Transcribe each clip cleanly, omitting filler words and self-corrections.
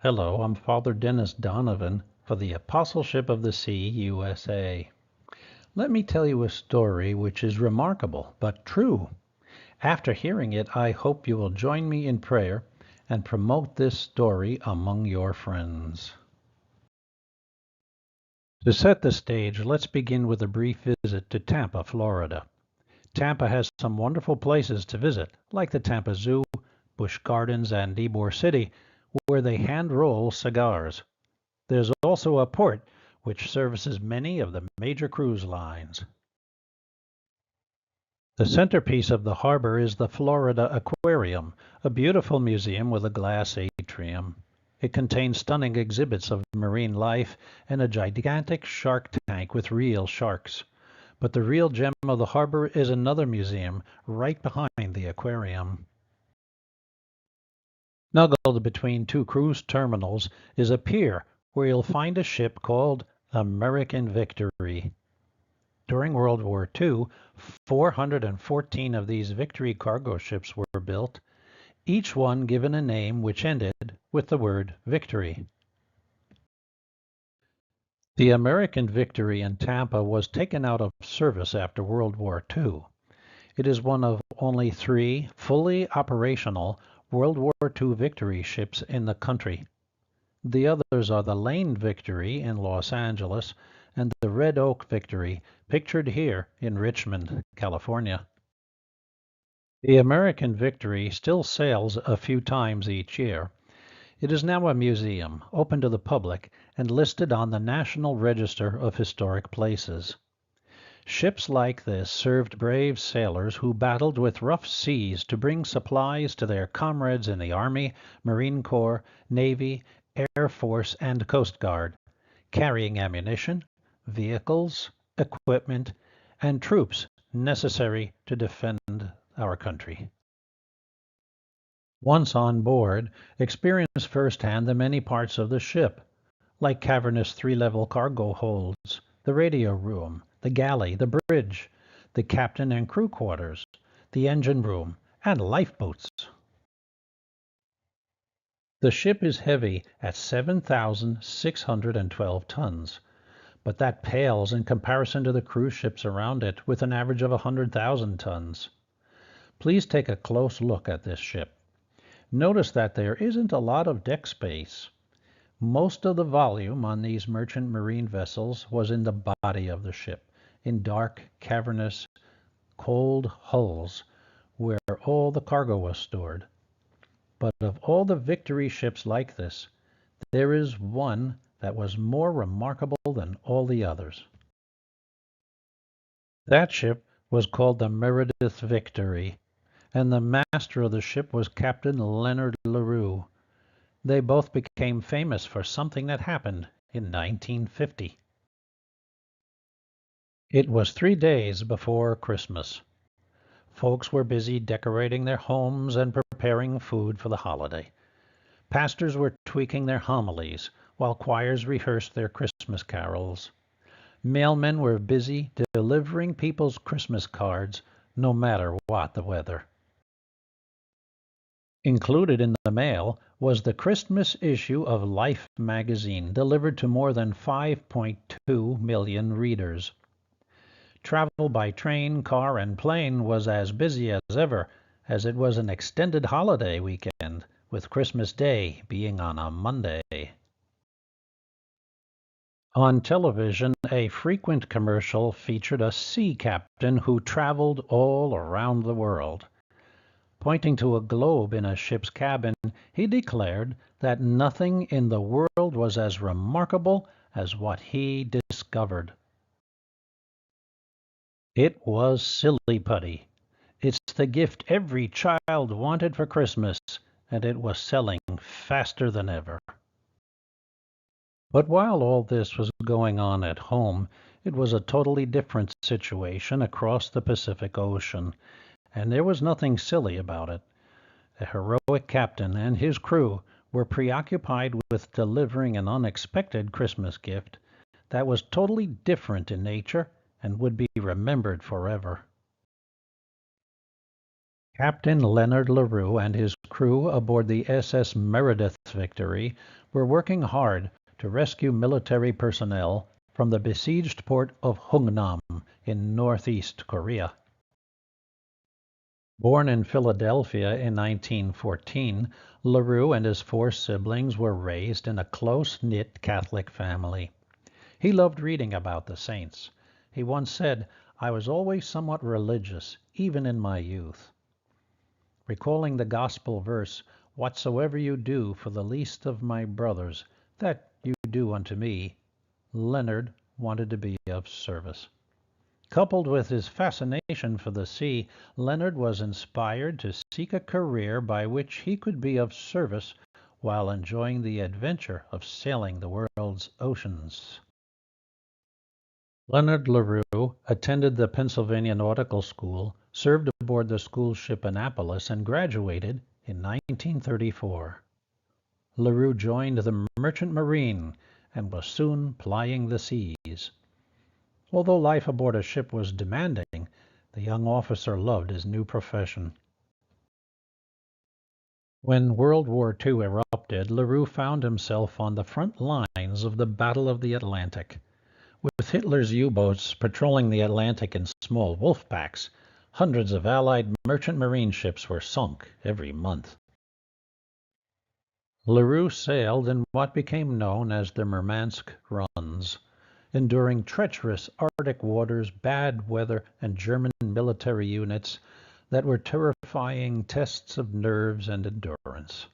Hello, I'm Father Dennis Donovan for the Apostleship of the Sea, USA. Let me tell you a story which is remarkable but true. After hearing it, I hope you will join me in prayer and promote this story among your friends. To set the stage, let's begin with a brief visit to Tampa, Florida. Tampa has some wonderful places to visit, like the Tampa Zoo, Busch Gardens, and Ybor City, where they hand-roll cigars. There's also a port which services many of the major cruise lines. The centerpiece of the harbor is the Florida Aquarium, a beautiful museum with a glass atrium. It contains stunning exhibits of marine life and a gigantic shark tank with real sharks. But the real gem of the harbor is another museum right behind the aquarium. Snuggled between two cruise terminals is a pier where you'll find a ship called American Victory. During World War II, 414 of these Victory cargo ships were built, each one given a name which ended with the word Victory. The American Victory in Tampa was taken out of service after World War II. It is one of only 3 fully operational World War II Victory ships in the country. The others are the Lane Victory in Los Angeles and the Red Oak Victory, pictured here in Richmond, California. The American Victory still sails a few times each year. It is now a museum, open to the public, and listed on the National Register of Historic Places. Ships like this served brave sailors who battled with rough seas to bring supplies to their comrades in the Army, Marine Corps, Navy, Air Force, and Coast Guard, carrying ammunition, vehicles, equipment, and troops necessary to defend our country. Once on board, experience firsthand the many parts of the ship, like cavernous 3-level cargo holds, the radio room, the galley, the bridge, the captain and crew quarters, the engine room, and lifeboats. The ship is heavy at 7,612 tons, but that pales in comparison to the cruise ships around it with an average of 100,000 tons. Please take a close look at this ship. Notice that there isn't a lot of deck space. Most of the volume on these merchant marine vessels was in the body of the ship, in dark, cavernous, cold hulls where all the cargo was stored. But of all the Victory ships like this, there is one that was more remarkable than all the others. That ship was called the Marinus Victory, and the master of the ship was Captain Leonard La Rue. They both became famous for something that happened in 1950. It was 3 days before Christmas. Folks were busy decorating their homes and preparing food for the holiday. Pastors were tweaking their homilies, while choirs rehearsed their Christmas carols. Mailmen were busy delivering people's Christmas cards, no matter what the weather. Included in the mail was the Christmas issue of Life magazine, delivered to more than 5.2 million readers. Travel by train, car, and plane was as busy as ever, as it was an extended holiday weekend, with Christmas Day being on a Monday. On television, a frequent commercial featured a sea captain who traveled all around the world. Pointing to a globe in a ship's cabin, he declared that nothing in the world was as remarkable as what he discovered. It was silly putty. It's the gift every child wanted for Christmas, and it was selling faster than ever. But while all this was going on at home, it was a totally different situation across the Pacific Ocean, and there was nothing silly about it. The heroic captain and his crew were preoccupied with delivering an unexpected Christmas gift that was totally different in nature and would be remembered forever. Captain Leonard La Rue and his crew aboard the SS Meredith Victory were working hard to rescue military personnel from the besieged port of Hungnam in northeast Korea. Born in Philadelphia in 1914, La Rue and his four siblings were raised in a close-knit Catholic family. He loved reading about the saints. He once said, "I was always somewhat religious, even in my youth." Recalling the gospel verse, "Whatsoever you do for the least of my brothers, that you do unto me," Leonard wanted to be of service. Coupled with his fascination for the sea, Leonard was inspired to seek a career by which he could be of service while enjoying the adventure of sailing the world's oceans. Leonard La Rue attended the Pennsylvania Nautical School, served aboard the school ship Annapolis, and graduated in 1934. La Rue joined the Merchant Marine and was soon plying the seas. Although life aboard a ship was demanding, the young officer loved his new profession. When World War II erupted, La Rue found himself on the front lines of the Battle of the Atlantic. With Hitler's U-boats patrolling the Atlantic in small wolf packs, hundreds of Allied merchant marine ships were sunk every month. La Rue sailed in what became known as the Murmansk runs, enduring treacherous Arctic waters, bad weather, and German military units that were terrifying tests of nerves and endurance.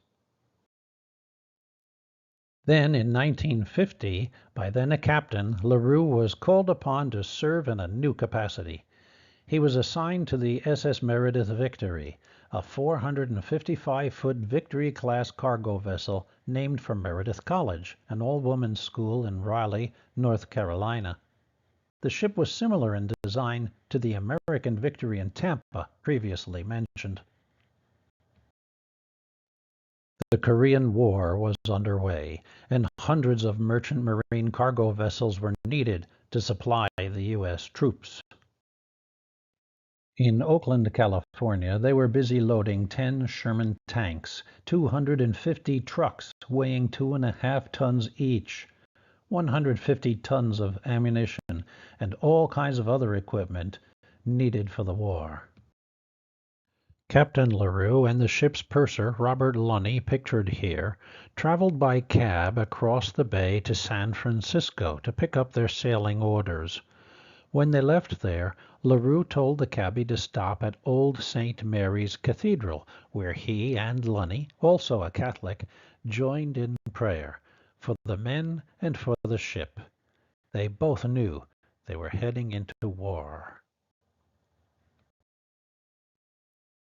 Then, in 1950, by then a captain, La Rue was called upon to serve in a new capacity. He was assigned to the SS Meredith Victory, a 455-foot Victory-class cargo vessel named for Meredith College, an all-women's school in Raleigh, North Carolina. The ship was similar in design to the American Victory in Tampa, previously mentioned. The Korean War was underway, and hundreds of merchant marine cargo vessels were needed to supply the U.S. troops. In Oakland, California, they were busy loading 10 Sherman tanks, 250 trucks weighing 2.5 tons each, 150 tons of ammunition, and all kinds of other equipment needed for the war. Captain La Rue and the ship's purser, Robert Lunny, pictured here, traveled by cab across the bay to San Francisco to pick up their sailing orders. When they left there, La Rue told the cabby to stop at Old St. Mary's Cathedral, where he and Lunny, also a Catholic, joined in prayer for the men and for the ship. They both knew they were heading into war.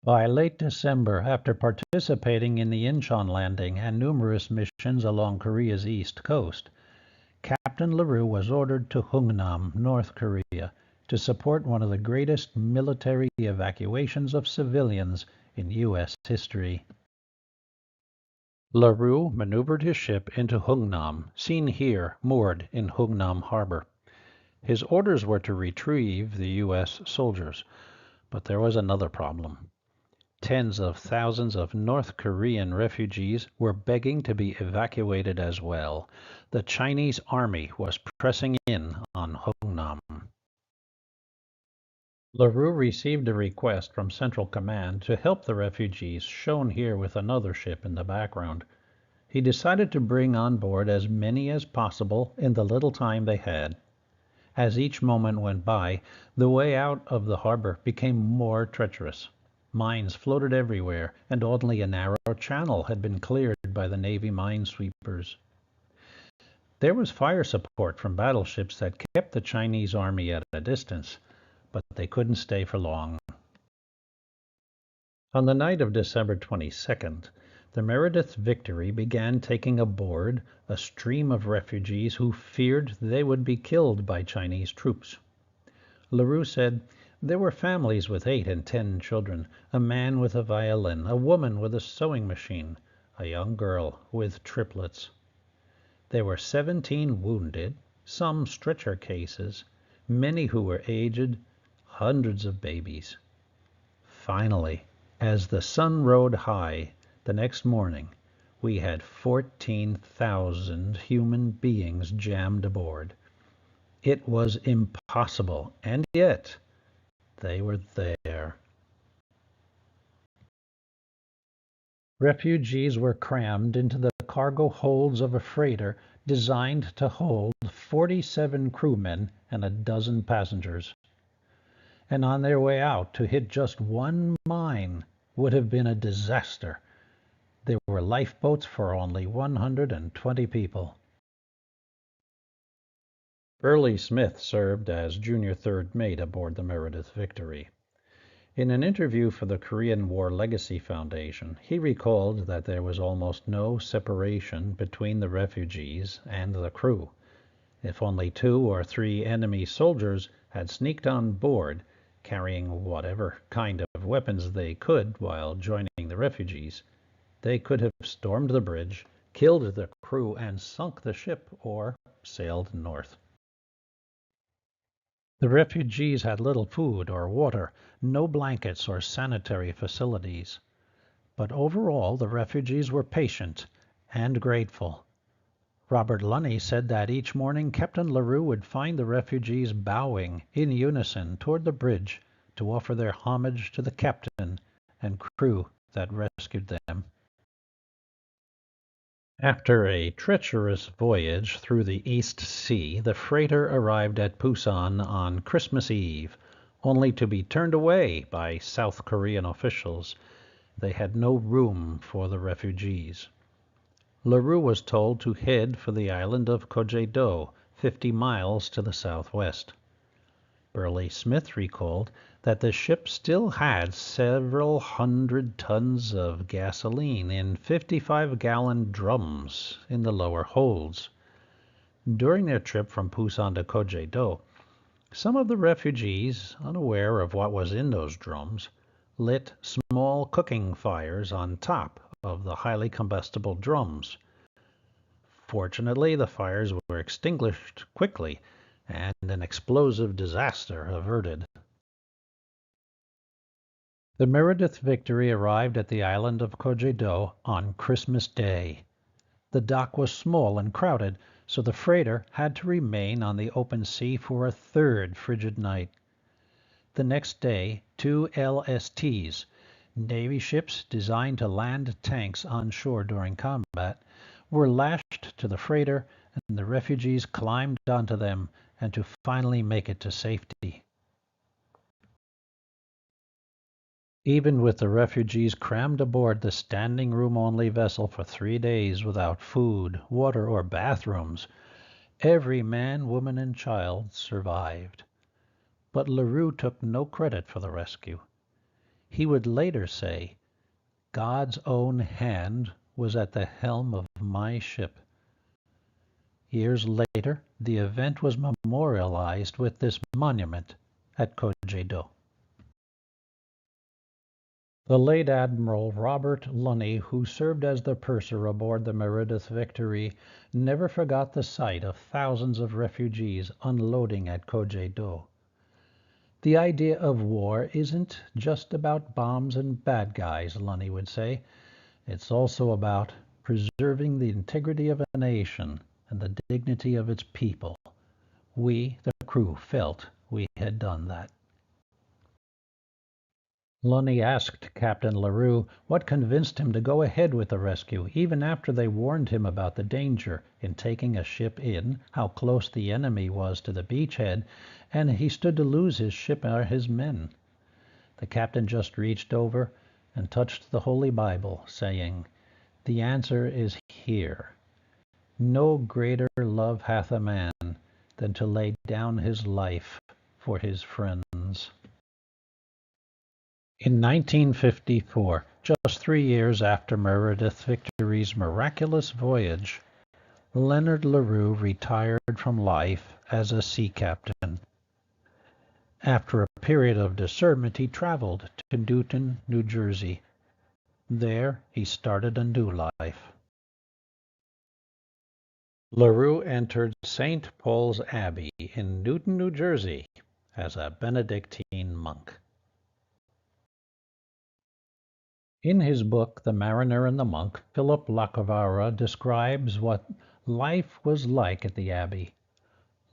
By late December, after participating in the Incheon landing and numerous missions along Korea's east coast, Captain La Rue was ordered to Hungnam, North Korea, to support one of the greatest military evacuations of civilians in U.S. history. La Rue maneuvered his ship into Hungnam, seen here moored in Hungnam Harbor. His orders were to retrieve the U.S. soldiers, but there was another problem. Tens of thousands of North Korean refugees were begging to be evacuated as well. The Chinese army was pressing in on Hungnam. La Rue received a request from Central Command to help the refugees, shown here with another ship in the background. He decided to bring on board as many as possible in the little time they had. As each moment went by, the way out of the harbor became more treacherous. Mines floated everywhere, and only a narrow channel had been cleared by the Navy minesweepers. There was fire support from battleships that kept the Chinese army at a distance, but they couldn't stay for long. On the night of December 22nd, the Meredith Victory began taking aboard a stream of refugees who feared they would be killed by Chinese troops. La Rue said, "There were families with 8 and 10 children, a man with a violin, a woman with a sewing machine, a young girl with triplets. There were 17 wounded, some stretcher cases, many who were aged, hundreds of babies. Finally, As the sun rode high the next morning, we had 14,000 human beings jammed aboard. It was impossible, and yet they were there. Refugees were crammed into the cargo holds of a freighter designed to hold 47 crewmen and a dozen passengers. And on their way out, to hit just one mine would have been a disaster. There were lifeboats for only 120 people. Burley Smith served as junior third mate aboard the Meredith Victory. In an interview for the Korean War Legacy Foundation, he recalled that there was almost no separation between the refugees and the crew. If only 2 or 3 enemy soldiers had sneaked on board, carrying whatever kind of weapons they could while joining the refugees, they could have stormed the bridge, killed the crew, and sunk the ship, or sailed north. The refugees had little food or water, no blankets or sanitary facilities. But overall, the refugees were patient and grateful. Robert Lunny said that each morning Captain LaRue would find the refugees bowing in unison toward the bridge to offer their homage to the captain and crew that rescued them. After a treacherous voyage through the East Sea, the freighter arrived at Busan on Christmas Eve, only to be turned away by South Korean officials. They had no room for the refugees. LaRue was told to head for the island of Kojedo, 50 miles to the southwest. Burley Smith recalled that the ship still had several hundred tons of gasoline in 55-gallon drums in the lower holds. During their trip from Busan to Kojedo, some of the refugees, unaware of what was in those drums, lit small cooking fires on top of the highly combustible drums. Fortunately, the fires were extinguished quickly, and an explosive disaster averted. The Meredith Victory arrived at the island of Kojedo on Christmas Day. The dock was small and crowded, so the freighter had to remain on the open sea for a third frigid night. The next day, 2 LSTs, Navy ships designed to land tanks on shore during combat, were lashed to the freighter, and the refugees climbed onto them and to finally make it to safety. Even with the refugees crammed aboard the standing room-only vessel for 3 days without food, water, or bathrooms, every man, woman, and child survived. But LaRue took no credit for the rescue. He would later say, "God's own hand was at the helm of my ship." Years later, the event was memorialized with this monument at Kojedo. The late Admiral Robert Lunny, who served as the purser aboard the Meredith Victory, never forgot the sight of thousands of refugees unloading at Kojedo. The idea of war isn't just about bombs and bad guys, Lunny would say. It's also about preserving the integrity of a nation and the dignity of its people. We, the crew, felt we had done that. Lunny asked Captain LaRue what convinced him to go ahead with the rescue, even after they warned him about the danger in taking a ship in, how close the enemy was to the beachhead, and he stood to lose his ship or his men. The captain just reached over and touched the Holy Bible, saying, "The answer is here. No greater love hath a man than to lay down his life for his friends." In 1954, just 3 years after Meredith Victory's miraculous voyage, Leonard La Rue retired from life as a sea captain. After a period of discernment, he traveled to Newton, New Jersey. There, he started a new life. La Rue entered St. Paul's Abbey in Newton, New Jersey, as a Benedictine monk. In his book, The Mariner and the Monk, Philip Lacovara describes what life was like at the Abbey.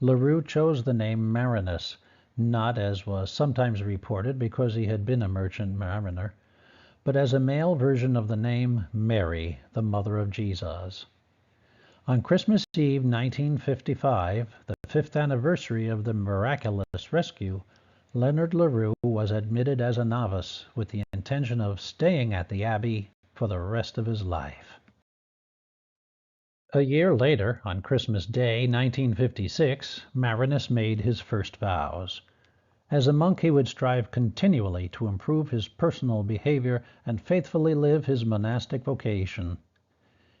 LaRue chose the name Marinus, not, as was sometimes reported, because he had been a merchant mariner, but as a male version of the name Mary, the mother of Jesus. On Christmas Eve 1955, the 5th anniversary of the miraculous rescue, Leonard La Rue was admitted as a novice with the intention of staying at the Abbey for the rest of his life. A year later, on Christmas Day 1956, Marinus made his first vows. As a monk, he would strive continually to improve his personal behavior and faithfully live his monastic vocation.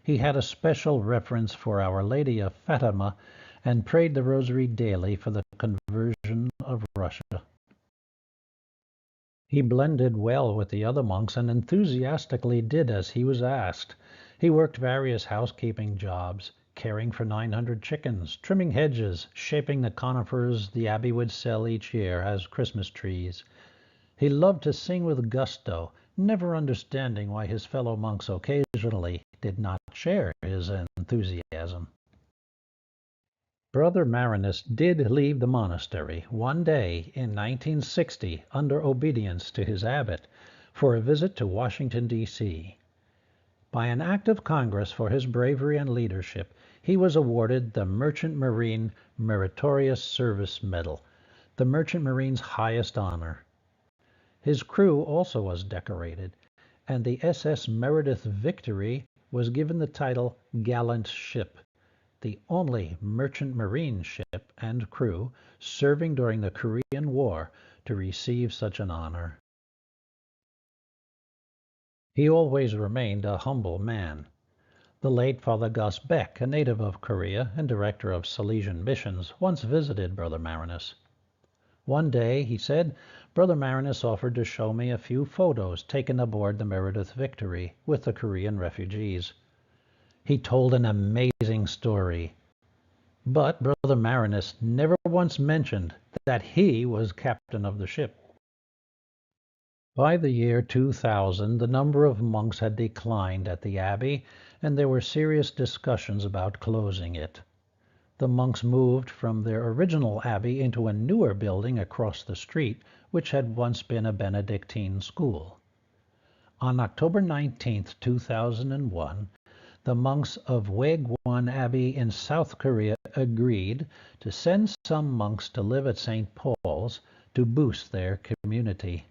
He had a special reverence for Our Lady of Fatima and prayed the rosary daily for the conversion of Russia. He blended well with the other monks and enthusiastically did as he was asked. He worked various housekeeping jobs, caring for 900 chickens, trimming hedges, shaping the conifers the abbey would sell each year as Christmas trees. He loved to sing with gusto, never understanding why his fellow monks occasionally did not share his enthusiasm. Brother Marinus did leave the monastery one day in 1960 under obedience to his abbot for a visit to Washington, D.C. By an act of Congress for his bravery and leadership, he was awarded the Merchant Marine Meritorious Service Medal, the Merchant Marine's highest honor. His crew also was decorated, and the SS Meredith Victory was given the title Gallant Ship, the only merchant marine ship and crew serving during the Korean War to receive such an honor. He always remained a humble man. The late Father Gus Beck, a native of Korea and director of Salesian missions, once visited Brother Marinus. One day, he said, Brother Marinus offered to show me a few photos taken aboard the Meredith Victory with the Korean refugees. He told an amazing story. But Brother Marinus never once mentioned that he was captain of the ship. By the year 2000, the number of monks had declined at the abbey, and there were serious discussions about closing it. The monks moved from their original abbey into a newer building across the street, which had once been a Benedictine school. On October 19, 2001, the monks of Waegwon Abbey in South Korea agreed to send some monks to live at St. Paul's to boost their community.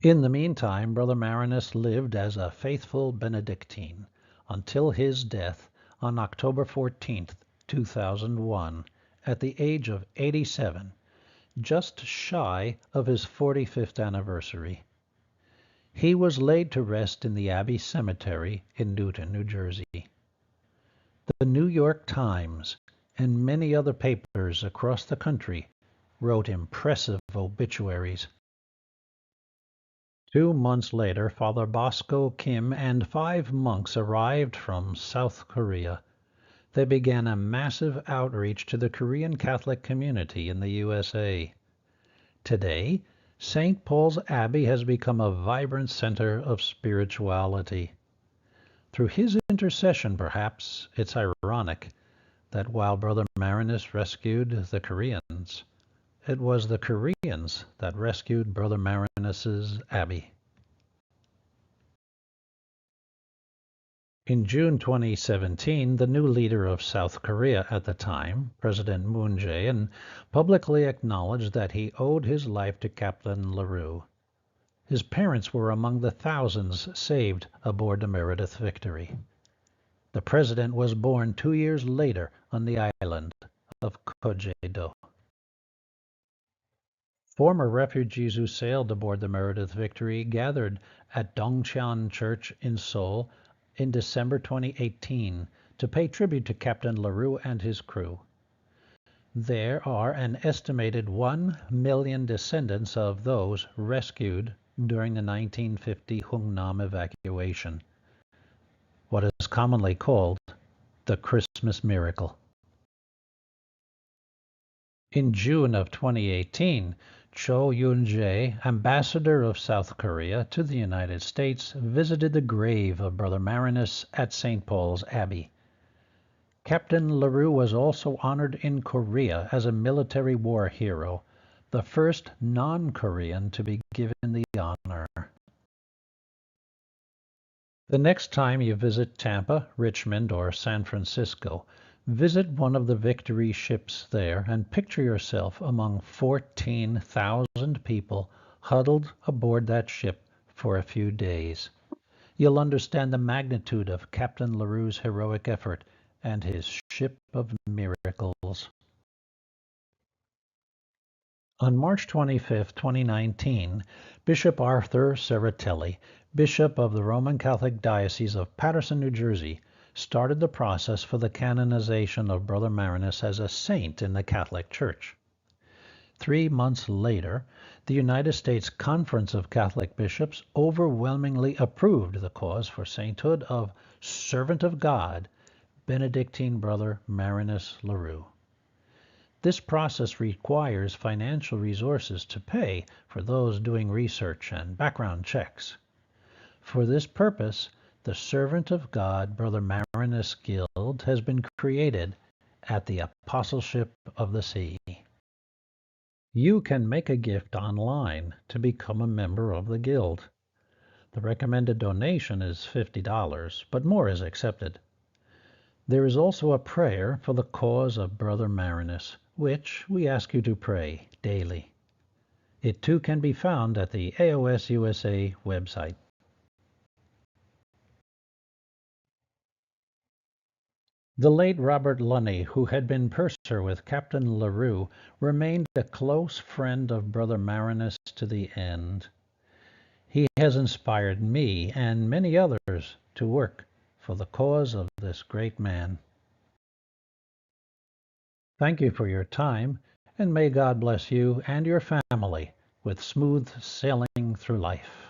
In the meantime, Brother Marinus lived as a faithful Benedictine until his death on October 14, 2001, at the age of 87, just shy of his 45th anniversary. He was laid to rest in the Abbey Cemetery in Newton, New Jersey. The New York Times and many other papers across the country wrote impressive obituaries. 2 months later, Father Bosco Kim and 5 monks arrived from South Korea. They began a massive outreach to the Korean Catholic community in the USA. Today, St. Paul's Abbey has become a vibrant center of spirituality. Through his intercession, perhaps, it's ironic that while Brother Marinus rescued the Koreans, it was the Koreans that rescued Brother Marinus's abbey. In June 2017, the new leader of South Korea at the time, President Moon Jae-in, publicly acknowledged that he owed his life to Captain LaRue. His parents were among the thousands saved aboard the Meredith Victory. The president was born 2 years later on the island of Kojedo. Former refugees who sailed aboard the Meredith Victory gathered at Dongcheon Church in Seoul in December 2018 to pay tribute to Captain LaRue and his crew. There are an estimated 1 million descendants of those rescued during the 1950 Hungnam evacuation, what is commonly called the Christmas miracle. In June of 2018, Cho Yun-jae, ambassador of South Korea to the United States, visited the grave of Brother Marinus at St. Paul's Abbey. Captain LaRue was also honored in Korea as a military war hero, the first non-Korean to be given the honor. The next time you visit Tampa, Richmond, or San Francisco, visit one of the Victory ships there and picture yourself among 14,000 people huddled aboard that ship for a few days. You'll understand the magnitude of Captain LaRue's heroic effort and his ship of miracles. On March 25, 2019, Bishop Arthur Serratelli, Bishop of the Roman Catholic Diocese of Paterson, New Jersey, started the process for the canonization of Brother Marinus as a saint in the Catholic Church. 3 months later, the United States Conference of Catholic Bishops overwhelmingly approved the cause for sainthood of Servant of God, Benedictine Brother Marinus La Rue. This process requires financial resources to pay for those doing research and background checks. For this purpose, the Servant of God Brother Marinus Guild has been created at the Apostleship of the Sea. You can make a gift online to become a member of the Guild. The recommended donation is $50, but more is accepted. There is also a prayer for the cause of Brother Marinus, which we ask you to pray daily. It too can be found at the AOS USA website. The late Robert Lunny, who had been purser with Captain LaRue, remained a close friend of Brother Marinus to the end. He has inspired me and many others to work for the cause of this great man. Thank you for your time, and may God bless you and your family with smooth sailing through life.